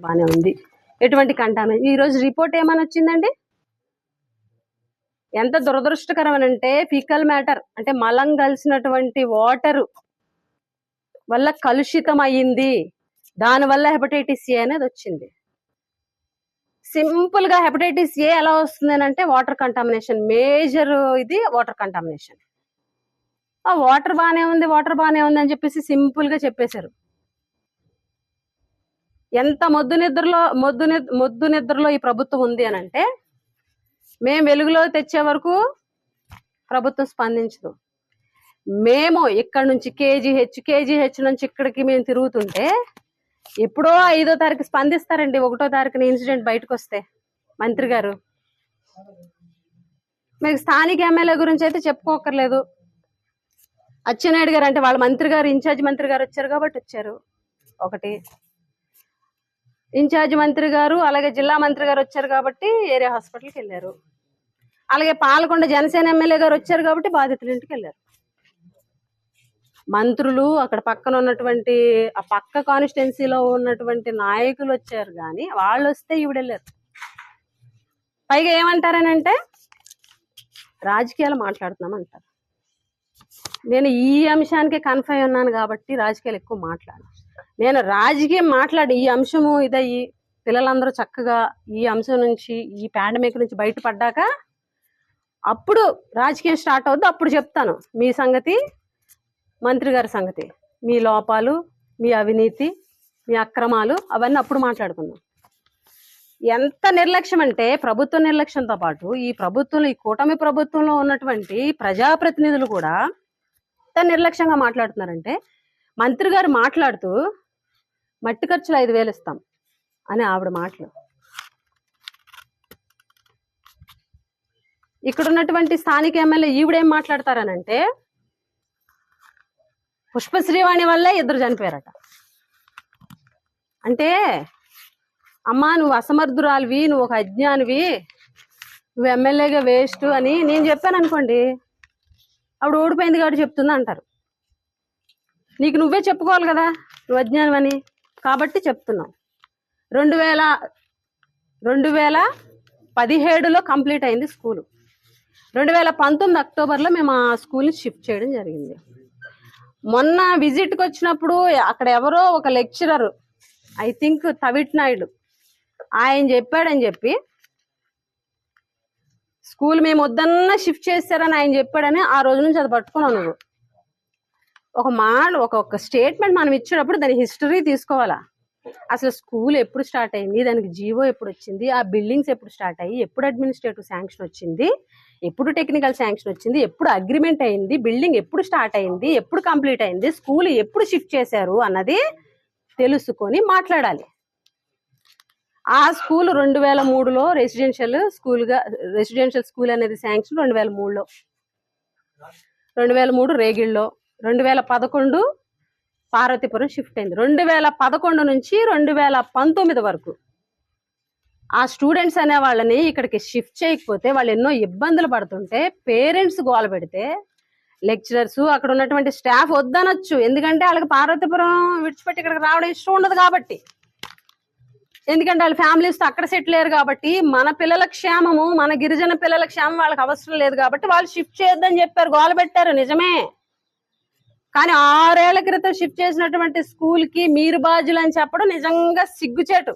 బానే ఉంది. ఎటువంటి కంటామినేషన్. ఈ రోజు రిపోర్ట్ ఏమని వచ్చిందండి? ఎంత దురదృష్టకరం అంటే ఫీకల్ మ్యాటర్ అంటే మలం కలిసినటువంటి వాటర్ వల్ల కలుషితం అయ్యింది, దానివల్ల హెపటైటిస్ ఏ అనేది వచ్చింది. సింపుల్ గా హెపటైటిస్ ఏ ఎలా వస్తుంది అంటే వాటర్ కంటామినేషన్, మేజర్ ఇది వాటర్ కంటామినేషన్. ఆ వాటర్ బానే ఉంది అని చెప్పేసి సింపుల్ గా చెప్పేశారు. ఎంత మొద్దు నిద్రలో ఈ ప్రభుత్వం ఉంది అని అంటే, మేము వెలుగులో తెచ్చే వరకు ప్రభుత్వం స్పందించదు. మేము ఇక్కడ నుంచి కేజీహెచ్ నుంచి ఇక్కడికి మేము తిరుగుతుంటే ఎప్పుడో 5వ తారీఖు స్పందిస్తారండి. 1వ తారీఖున ఇన్సిడెంట్ బయటకు వస్తే మంత్రి గారు. మీకు స్థానిక ఎమ్మెల్యే గురించి అయితే చెప్పుకోకర్లేదు. అచ్చెన్నాయుడు గారు అంటే వాళ్ళ మంత్రి గారు, ఇన్ఛార్జ్ మంత్రి గారు వచ్చారు కాబట్టి వచ్చారు. ఒకటి ఇన్ఛార్జ్ మంత్రి గారు, అలాగే జిల్లా మంత్రి గారు వచ్చారు కాబట్టి ఏరియా హాస్పిటల్కి వెళ్ళారు. అలాగే పాలకొండ జనసేన ఎమ్మెల్యే గారు వచ్చారు కాబట్టి బాధితుల ఇంటికి వెళ్ళారు. మంత్రులు, అక్కడ పక్కన ఉన్నటువంటి ఆ పక్క కాన్స్టిట్యున్సీలో ఉన్నటువంటి నాయకులు వచ్చారు, కానీ వాళ్ళు వస్తే ఈవిడ వెళ్ళారు. పైగా ఏమంటారనంటే రాజకీయాలు మాట్లాడుతున్నాం అంటారు. నేను ఈ అంశానికి కన్ఫర్మ్ ఉన్నాను కాబట్టి రాజకీయాలు ఎక్కువ మాట్లాడాను. నేను రాజకీయం మాట్లాడి ఈ అంశము ఇదయ్యి పిల్లలందరూ చక్కగా ఈ అంశం నుంచి, ఈ పాండమిక్ నుంచి బయటపడ్డాక అప్పుడు రాజకీయం స్టార్ట్ అవుద్ది. అప్పుడు చెప్తాను మీ సంగతి, మంత్రి గారి సంగతి, మీ లోపాలు, మీ అవినీతి, మీ అక్రమాలు అవన్నీ అప్పుడు మాట్లాడుకుందాం. ఎంత నిర్లక్ష్యం అంటే ప్రభుత్వ నిర్లక్ష్యంతో పాటు ఈ ప్రభుత్వంలో, ఈ కూటమి ప్రభుత్వంలో ఉన్నటువంటి ప్రజాప్రతినిధులు కూడా ఎంత నిర్లక్ష్యంగా మాట్లాడుతున్నారంటే, మంత్రి గారు మాట్లాడుతూ మట్టి ఖర్చులు 5,000 ఇస్తాం అని ఆవిడ మాటలు. ఇక్కడ ఉన్నటువంటి స్థానిక ఎమ్మెల్యే ఈవిడేం మాట్లాడతారనంటే, పుష్పశ్రీవాణి వల్లే 2 చనిపోయారట. అంటే అమ్మా నువ్వు అసమర్థురాలివి, నువ్వు ఒక అజ్ఞానివి, నువ్వు ఎమ్మెల్యేగా వేస్ట్ అని నేను చెప్పాను అనుకోండి, ఆవిడ ఓడిపోయింది కాబట్టి చెప్తుందా అంటారు. నీకు నువ్వే చెప్పుకోవాలి కదా నువ్వు అజ్ఞానమని, కాబట్టి చెప్తున్నావు. 2017లో కంప్లీట్ అయింది స్కూలు. 2019 అక్టోబర్లో మేము ఆ స్కూల్ని షిఫ్ట్ చేయడం జరిగింది. మొన్న విజిట్కి వచ్చినప్పుడు అక్కడ ఎవరో ఒక lecturer, I think Tavit Naidu, ఆయన చెప్పాడని చెప్పి స్కూల్ మేము వద్దన్నా షిఫ్ట్ చేస్తారని ఆయన చెప్పాడని ఆ రోజు నుంచి అది పట్టుకున్నావు నువ్వు. ఒక మాట, ఒక స్టేట్మెంట్ మనం ఇచ్చేటప్పుడు దాని హిస్టరీ తీసుకోవాలా. అసలు స్కూల్ ఎప్పుడు స్టార్ట్ అయింది, దానికి జీవో ఎప్పుడు వచ్చింది, ఆ బిల్డింగ్స్ ఎప్పుడు స్టార్ట్ అయ్యి, ఎప్పుడు అడ్మినిస్ట్రేటివ్ శాంక్షన్ వచ్చింది, ఎప్పుడు టెక్నికల్ శాంక్షన్ వచ్చింది, ఎప్పుడు అగ్రిమెంట్ అయింది, బిల్డింగ్ ఎప్పుడు స్టార్ట్ అయింది, ఎప్పుడు కంప్లీట్ అయింది, స్కూల్ ఎప్పుడు షిఫ్ట్ చేశారు అన్నది తెలుసుకొని మాట్లాడాలి. ఆ స్కూల్ 2003లో రెసిడెన్షియల్ స్కూల్ అనేది శాంక్షన్ 2003లో, 2003 రేగిళ్ళలో, 2011 పార్వతీపురం షిఫ్ట్ అయింది. 2011 నుంచి 2019 వరకు ఆ స్టూడెంట్స్ అనే వాళ్ళని ఇక్కడికి షిఫ్ట్ చేయకపోతే వాళ్ళు ఎన్నో ఇబ్బందులు పడుతుంటే, పేరెంట్స్ గోల పెడితే లెక్చరర్స్, అక్కడ ఉన్నటువంటి స్టాఫ్ వద్దనొచ్చు. ఎందుకంటే వాళ్ళకి పార్వతీపురం విడిచిపెట్టి ఇక్కడికి రావడం ఇష్టం ఉండదు కాబట్టి, ఎందుకంటే వాళ్ళ ఫ్యామిలీస్తో అక్కడ సెటిల్ అయ్యారు కాబట్టి, మన పిల్లల క్షేమము, మన గిరిజన పిల్లల క్షేమం వాళ్ళకి అవసరం లేదు కాబట్టి వాళ్ళు షిఫ్ట్ చేయొద్దని చెప్పారు, గోల పెట్టారు. నిజమే, కానీ 6 ఏళ్ల క్రితం షిఫ్ట్ చేసినటువంటి స్కూల్ కి మీరు బాధ్యులు అని చెప్పడం నిజంగా సిగ్గుచేటు.